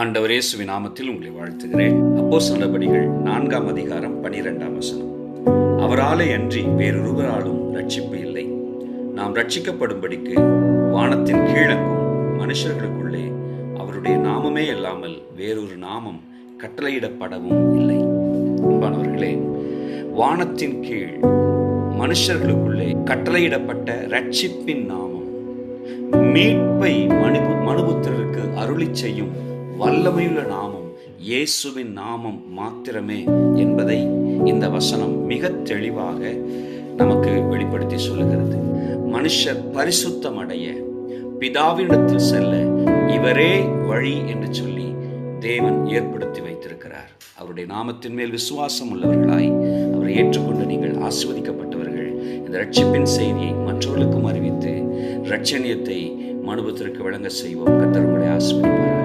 ஆண்டவர் இயேசுவின் நாமத்தில் உங்களை வாழ்த்துகிறேன். அப்போஸ்தலர் நடபடிகள் 4ஆம் அதிகாரம் 12ஆம் வசனம். அவராலே அன்றி வேறொருவராலும் ரட்சிப்பு இல்லை. நாம் ரட்சிக்கப்படும்படிக்கு வானத்தின் கீழெங்கும் மனுஷர்களுக்குள்ளே அவருடைய நாமமே அல்லாமல் வேறொரு நாமம் கட்டளையிடப்படவும் இல்லை. அன்பானவர்களே, வானத்தின் கீழ் மனுஷர்களுக்குள்ளே கட்டளையிடப்பட்ட ரட்சிப்பின் நாமம், மீட்பை மனுபுத்திரருக்கு அருளி செய்யும் வல்லமையுள்ள நாமம் இயேசுவின் நாமம் மாத்திரமே என்பதை இந்த வசனம் மிக தெளிவாக நமக்கு வெளிப்படுத்தி சொல்லுகிறது. மனுஷர் பரிசுத்தம் அடைய, பிதாவினிடத்தில் செல்ல இவரே வழி என்று சொல்லி தேவன் ஏற்படுத்தி வைத்திருக்கிறார். அவருடைய நாமத்தின் மேல் விசுவாசம் உள்ளவர்களாய் அவரை ஏற்றுக்கொண்டு நீங்கள் ஆசீர்வதிக்கப்பட்டவர்கள். இந்த ரட்சிப்பின் செய்தியை மற்றவர்களுக்கும் அறிவித்து ரட்சணியத்தை மனுபுத்திரருக்கு வழங்க செய்வோம். கர்த்தர் உங்களை ஆசீர்வதிப்பார்.